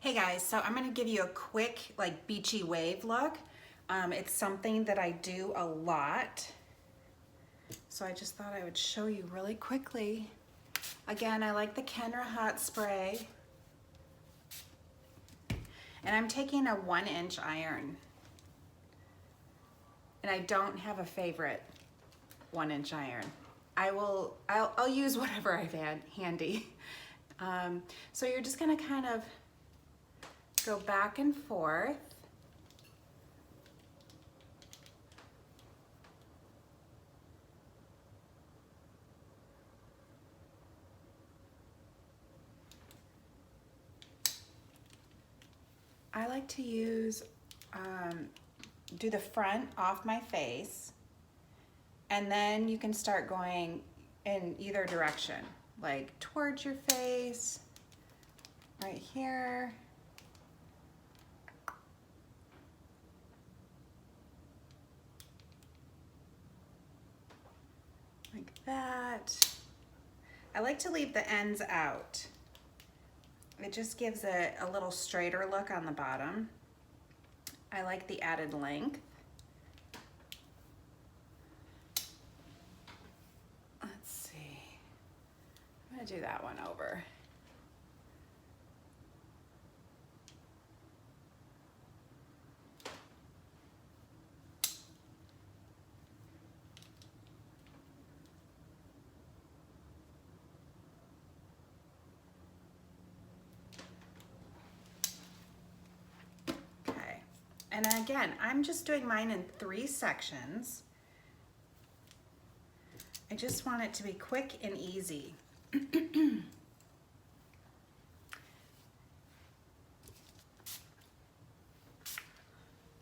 Hey guys, so I'm gonna give you a quick like beachy wave look. It's something that I do a lot. So I just thought I would show you really quickly. Again, I like the Kenra Hot Spray. And I'm taking a 1-inch iron. And I don't have a favorite 1-inch iron. I'll use whatever I've had handy. So you're just gonna kind of go back and forth. I like to use, do the front off my face, and then you can start going in either direction, like towards your face, right here. Like that. I like to leave the ends out. It just gives it a little straighter look on the bottom. I like the added length. Let's see. I'm gonna do that one over. And again, I'm just doing mine in 3 sections. I just want it to be quick and easy.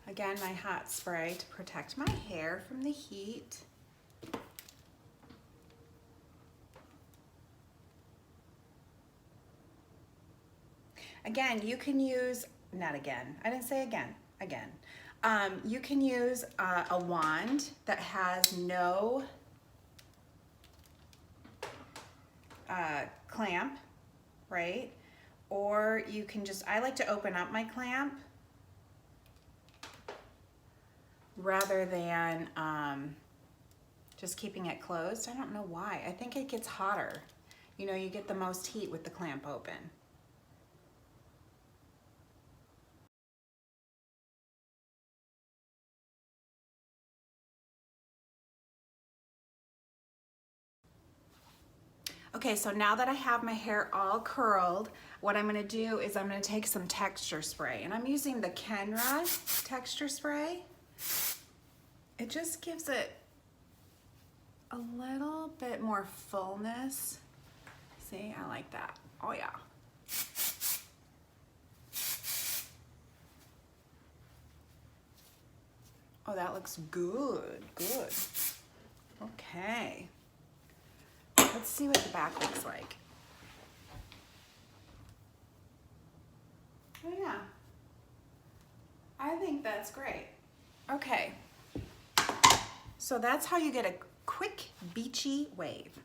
Again, my hot spray to protect my hair from the heat. Again, you can use, not again, I didn't say again. You can use a wand that has no clamp, right? Or you can just, I like to open up my clamp rather than just keeping it closed. I don't know why. I think it gets hotter. You know, you get the most heat with the clamp open. Okay, so now that I have my hair all curled, what I'm gonna do is I'm gonna take some texture spray, and I'm using the Kenra texture spray. It just gives it a little bit more fullness. See, I like that. Oh yeah. Oh, that looks good, good. Okay. Let's see what the back looks like. Oh yeah, I think that's great. Okay, so that's how you get a quick beachy wave.